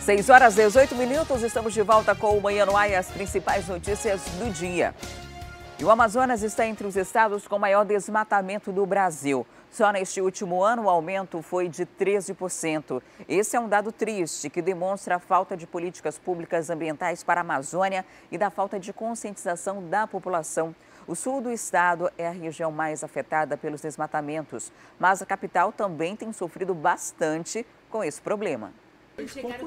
6h18, estamos de volta com o Manhã no Ar e as principais notícias do dia. E o Amazonas está entre os estados com maior desmatamento do Brasil. Só neste último ano o aumento foi de 13%. Esse é um dado triste que demonstra a falta de políticas públicas ambientais para a Amazônia e da falta de conscientização da população. O sul do estado é a região mais afetada pelos desmatamentos, mas a capital também tem sofrido bastante com esse problema.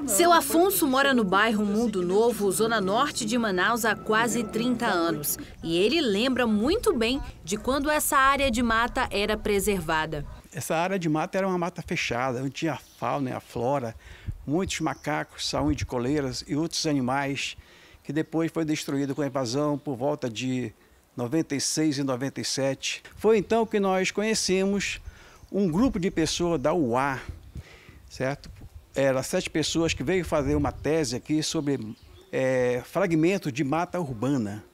Seu Afonso mora no bairro Mundo Novo, zona norte de Manaus, há quase 30 anos. E ele lembra muito bem de quando essa área de mata era preservada. Essa área de mata era uma mata fechada, onde tinha a fauna e a flora, muitos macacos, saúde de coleiras e outros animais, que depois foi destruído com a invasão por volta de 96 e 97. Foi então que nós conhecemos um grupo de pessoas da UA, certo? Eram 7 pessoas que veio fazer uma tese aqui sobre fragmentos de mata urbana.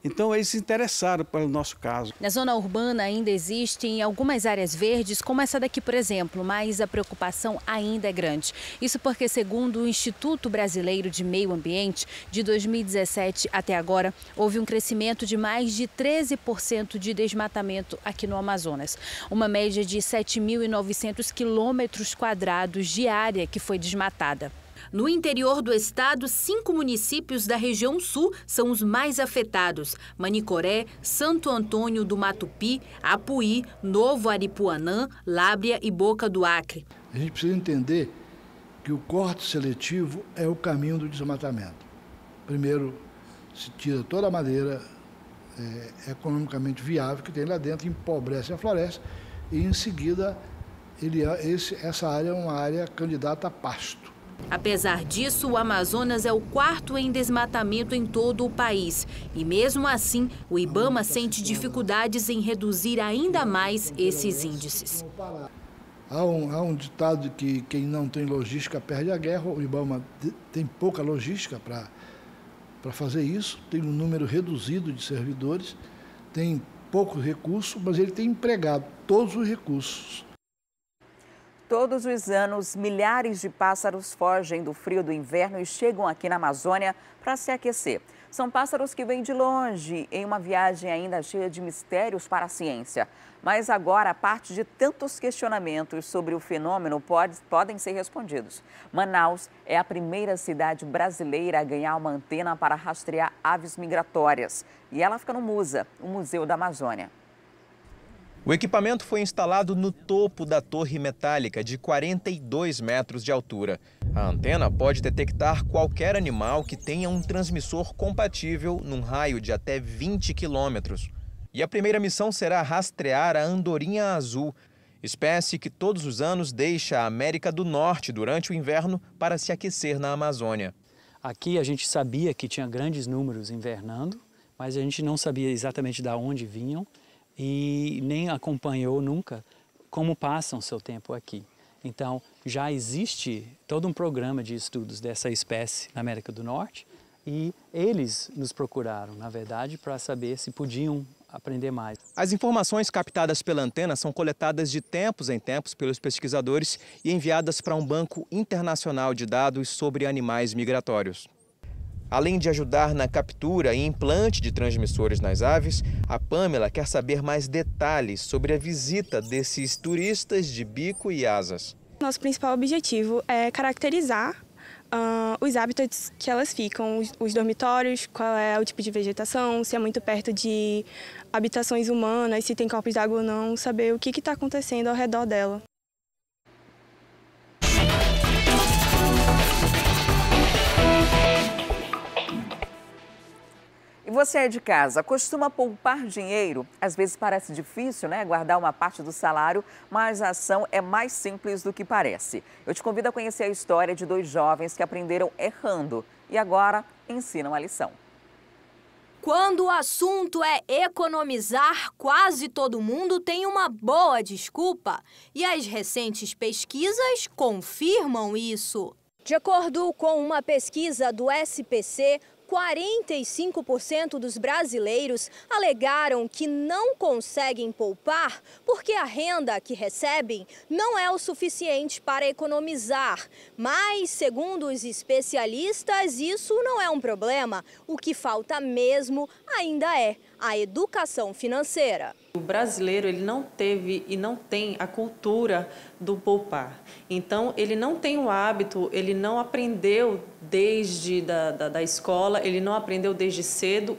Então eles se interessaram pelo nosso caso. Na zona urbana ainda existem algumas áreas verdes, como essa daqui, por exemplo, mas a preocupação ainda é grande. Isso porque, segundo o Instituto Brasileiro de Meio Ambiente, de 2017 até agora, houve um crescimento de mais de 13% de desmatamento aqui no Amazonas. Uma média de 7.900 quilômetros quadrados de área que foi desmatada. No interior do estado, 5 municípios da região sul são os mais afetados: Manicoré, Santo Antônio do Matupi, Apuí, Novo Aripuanã, Lábrea e Boca do Acre. A gente precisa entender que o corte seletivo é o caminho do desmatamento. Primeiro, se tira toda a madeira economicamente viável que tem lá dentro, empobrece a floresta e, em seguida, essa área é uma área candidata a pasto. Apesar disso, o Amazonas é o 4º em desmatamento em todo o país. E mesmo assim, o IBAMA sente dificuldades em reduzir ainda mais esses índices. Há um ditado que quem não tem logística perde a guerra. O IBAMA tem pouca logística para fazer isso, tem um número reduzido de servidores, tem pouco recurso, mas ele tem empregado todos os recursos. Todos os anos, milhares de pássaros fogem do frio do inverno e chegam aqui na Amazônia para se aquecer. São pássaros que vêm de longe, em uma viagem ainda cheia de mistérios para a ciência. Mas agora, a parte de tantos questionamentos sobre o fenômeno podem ser respondidos. Manaus é a primeira cidade brasileira a ganhar uma antena para rastrear aves migratórias. E ela fica no MUSA, o Museu da Amazônia. O equipamento foi instalado no topo da torre metálica de 42 metros de altura. A antena pode detectar qualquer animal que tenha um transmissor compatível num raio de até 20 quilômetros. E a primeira missão será rastrear a andorinha azul, espécie que todos os anos deixa a América do Norte durante o inverno para se aquecer na Amazônia. Aqui a gente sabia que tinha grandes números invernando, mas a gente não sabia exatamente de onde vinham. E nem acompanhou nunca como passam seu tempo aqui. Então, já existe todo um programa de estudos dessa espécie na América do Norte e eles nos procuraram, na verdade, para saber se podiam aprender mais. As informações captadas pela antena são coletadas de tempos em tempos pelos pesquisadores e enviadas para um banco internacional de dados sobre animais migratórios. Além de ajudar na captura e implante de transmissores nas aves, a Pamela quer saber mais detalhes sobre a visita desses turistas de bico e asas. Nosso principal objetivo é caracterizar os hábitats que elas ficam, os dormitórios, qual é o tipo de vegetação, se é muito perto de habitações humanas, se tem corpos d'água ou não, saber o que está acontecendo ao redor dela. E você é de casa, costuma poupar dinheiro? Às vezes parece difícil, né, guardar uma parte do salário, mas a ação é mais simples do que parece. Eu te convido a conhecer a história de 2 jovens que aprenderam errando e agora ensinam a lição. Quando o assunto é economizar, quase todo mundo tem uma boa desculpa. E as recentes pesquisas confirmam isso. De acordo com uma pesquisa do SPC, 45% dos brasileiros alegaram que não conseguem poupar porque a renda que recebem não é o suficiente para economizar. Mas, segundo os especialistas, isso não é um problema. O que falta mesmo ainda é a educação financeira. O brasileiro ele não teve e não tem a cultura do poupar. Então, ele não tem o hábito, ele não aprendeu desde da escola, ele não aprendeu desde cedo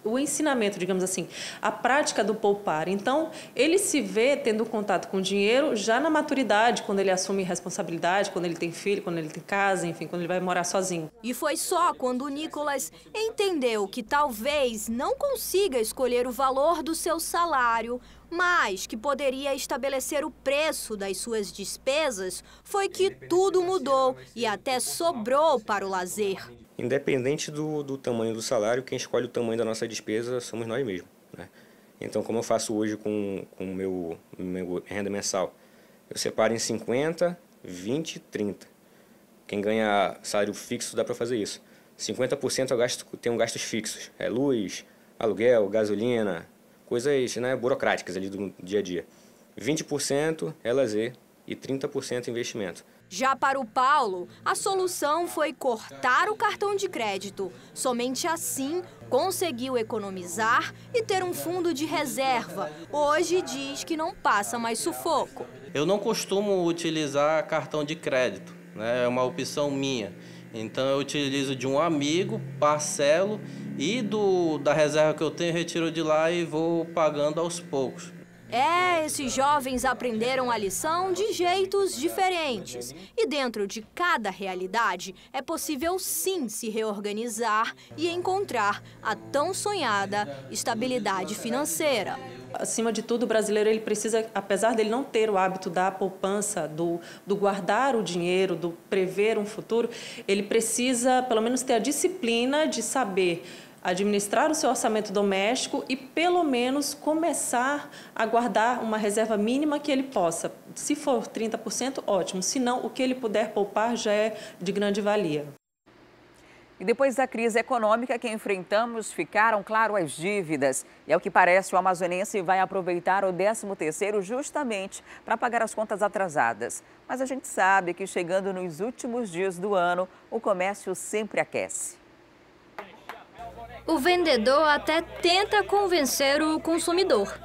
o ensinamento, digamos assim, a prática do poupar. Então, ele se vê tendo contato com o dinheiro já na maturidade, quando ele assume responsabilidade, quando ele tem filho, quando ele tem casa, enfim, quando ele vai morar sozinho. E foi só quando o Nicolas entendeu que talvez não consiga escolher o valor do seu salário, mas que poderia estabelecer o preço das suas despesas, foi que tudo mudou e até sobrou para o lazer. Independente do tamanho do salário, quem escolhe o tamanho da nossa despesa somos nós mesmos, né? Então, como eu faço hoje com o meu renda mensal, eu separo em 50, 20 e 30. Quem ganha salário fixo dá para fazer isso. 50% eu tenho gastos fixos, luz, aluguel, gasolina, coisas, né, burocráticas ali do dia a dia. 20% é lazer e 30% investimento. Já para o Paulo, a solução foi cortar o cartão de crédito. Somente assim conseguiu economizar e ter um fundo de reserva. Hoje diz que não passa mais sufoco. Eu não costumo utilizar cartão de crédito, né? É uma opção minha. Então eu utilizo de um amigo, parcelo e da reserva que eu tenho, retiro de lá e vou pagando aos poucos. Esses jovens aprenderam a lição de jeitos diferentes. E dentro de cada realidade, é possível sim se reorganizar e encontrar a tão sonhada estabilidade financeira. Acima de tudo, o brasileiro ele precisa, apesar dele não ter o hábito da poupança, do guardar o dinheiro, do prever um futuro, ele precisa pelo menos ter a disciplina de saber administrar o seu orçamento doméstico e, pelo menos, começar a guardar uma reserva mínima que ele possa. Se for 30%, ótimo. Se não, o que ele puder poupar já é de grande valia. E depois da crise econômica que enfrentamos, ficaram, claro, as dívidas. E ao que parece, o amazonense vai aproveitar o 13º justamente para pagar as contas atrasadas. Mas a gente sabe que chegando nos últimos dias do ano, o comércio sempre aquece. O vendedor até tenta convencer o consumidor.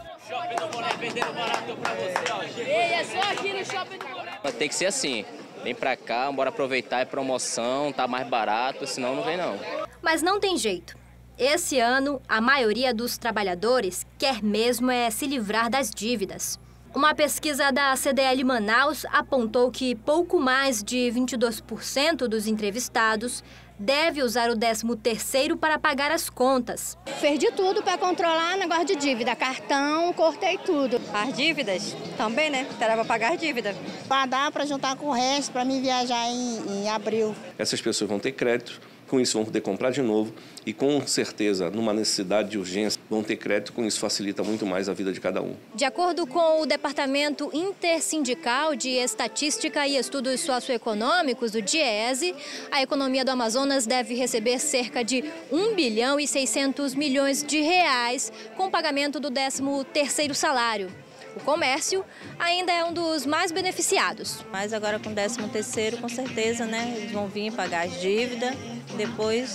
Tem que ser assim. Vem pra cá, bora aproveitar, é promoção, tá mais barato, senão não vem não. Mas não tem jeito. Esse ano, a maioria dos trabalhadores quer mesmo se livrar das dívidas. Uma pesquisa da CDL Manaus apontou que pouco mais de 22% dos entrevistados deve usar o 13º para pagar as contas. Perdi tudo para controlar negócio de dívida, cartão, cortei tudo. As dívidas também, né? Terá para pagar as dívidas. Para dar, para juntar com o resto, para mim viajar em abril. Essas pessoas vão ter crédito, com isso vão poder comprar de novo e com certeza, numa necessidade de urgência, vão ter crédito, com isso facilita muito mais a vida de cada um. De acordo com o Departamento Intersindical de Estatística e Estudos Socioeconômicos, o DIEESE, a economia do Amazonas deve receber cerca de 1 bilhão e 600 milhões de reais com o pagamento do 13º salário. O comércio ainda é um dos mais beneficiados. Mas agora com o 13º, com certeza, né? Eles vão vir pagar as dívidas, depois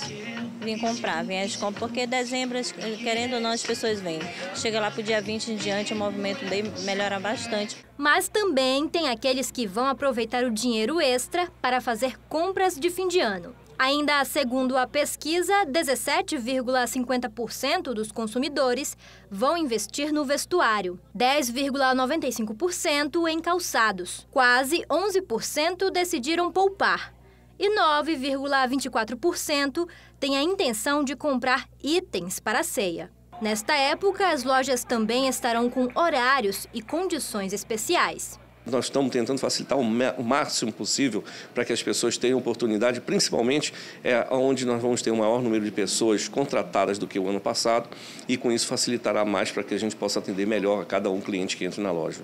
vir comprar, vir as compras, porque dezembro, querendo ou não, as pessoas vêm. Chega lá para o dia 20 em diante, o movimento melhora bastante. Mas também tem aqueles que vão aproveitar o dinheiro extra para fazer compras de fim de ano. Ainda segundo a pesquisa, 17,50% dos consumidores vão investir no vestuário, 10,95% em calçados, quase 11% decidiram poupar e 9,24% têm a intenção de comprar itens para a ceia. Nesta época, as lojas também estarão com horários e condições especiais. Nós estamos tentando facilitar o máximo possível para que as pessoas tenham oportunidade, principalmente onde nós vamos ter um maior número de pessoas contratadas do que o ano passado e com isso facilitará mais para que a gente possa atender melhor a cada um cliente que entra na loja.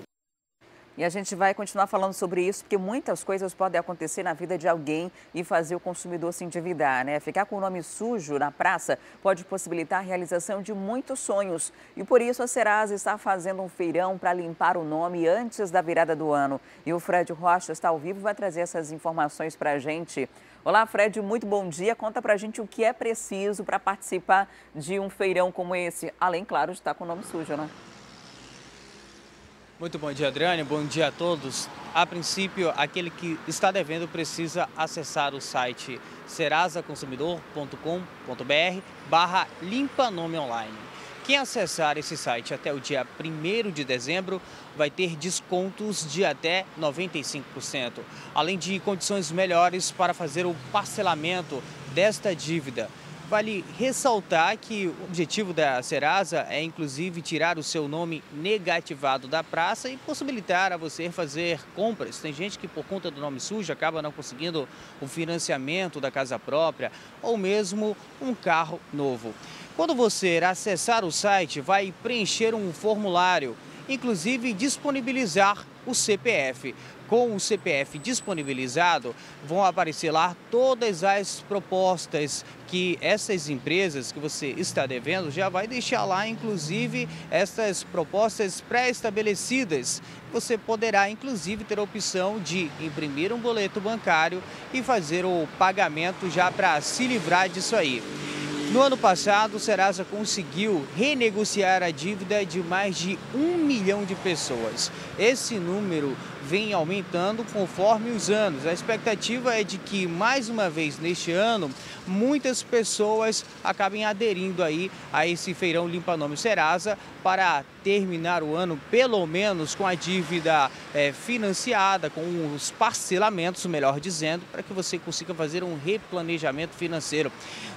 E a gente vai continuar falando sobre isso, porque muitas coisas podem acontecer na vida de alguém e fazer o consumidor se endividar, né? Ficar com o nome sujo na praça pode possibilitar a realização de muitos sonhos. E por isso a Serasa está fazendo um feirão para limpar o nome antes da virada do ano. E o Fred Rocha está ao vivo e vai trazer essas informações para a gente. Olá, Fred, muito bom dia. Conta para a gente o que é preciso para participar de um feirão como esse, além, claro, de estar com o nome sujo, né? Muito bom dia, Adriane. Bom dia a todos. A princípio, aquele que está devendo precisa acessar o site serasaconsumidor.com.br/limpa-nome online. Quem acessar esse site até o dia 1º de dezembro vai ter descontos de até 95%, além de condições melhores para fazer o parcelamento desta dívida. Vale ressaltar que o objetivo da Serasa é, inclusive, tirar o seu nome negativado da praça e possibilitar a você fazer compras. Tem gente que, por conta do nome sujo, acaba não conseguindo o financiamento da casa própria ou mesmo um carro novo. Quando você acessar o site, vai preencher um formulário, inclusive disponibilizar o CPF. Com o CPF disponibilizado, vão aparecer lá todas as propostas que essas empresas que você está devendo já vai deixar lá, inclusive, essas propostas pré-estabelecidas. Você poderá, inclusive, ter a opção de imprimir um boleto bancário e fazer o pagamento já para se livrar disso aí. No ano passado, o Serasa conseguiu renegociar a dívida de mais de 1 milhão de pessoas. Esse número vem aumentando conforme os anos. A expectativa é de que, mais uma vez neste ano, muitas pessoas acabem aderindo aí a esse feirão Limpa Nome Serasa para terminar o ano, pelo menos, com a dívida financiada, com os parcelamentos, melhor dizendo, para que você consiga fazer um replanejamento financeiro.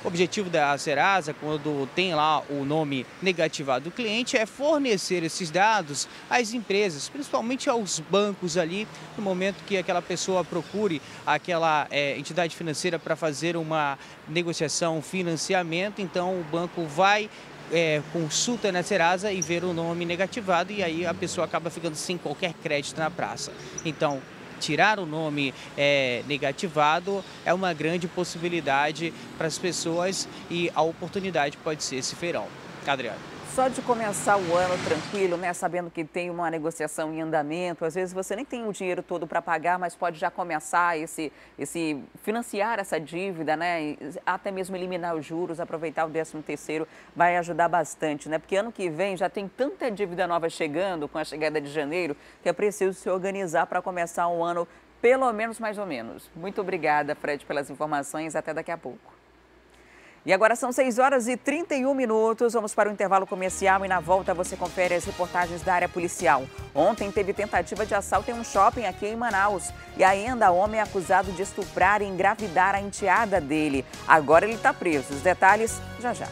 O objetivo da Serasa, quando tem lá o nome negativado do cliente, é fornecer esses dados às empresas, principalmente aos bancos ali, no momento que aquela pessoa procure aquela entidade financeira para fazer uma negociação, financiamento. Então o banco vai consulta na Serasa e ver o nome negativado, e aí a pessoa acaba ficando sem qualquer crédito na praça. Então, tirar o nome negativado é uma grande possibilidade para as pessoas, e a oportunidade pode ser esse feirão. Adriano. Só de começar o ano tranquilo, né, sabendo que tem uma negociação em andamento, às vezes você nem tem o dinheiro todo para pagar, mas pode já começar financiar essa dívida, né, até mesmo eliminar os juros, aproveitar o 13º, vai ajudar bastante, né, porque ano que vem já tem tanta dívida nova chegando com a chegada de janeiro, que é preciso se organizar para começar um ano pelo menos mais ou menos. Muito obrigada, Fred, pelas informações, até daqui a pouco. E agora são 6h31, vamos para o intervalo comercial e na volta você confere as reportagens da área policial. Ontem teve tentativa de assalto em um shopping aqui em Manaus e ainda homem é acusado de estuprar e engravidar a enteada dele. Agora ele está preso. Os detalhes já já.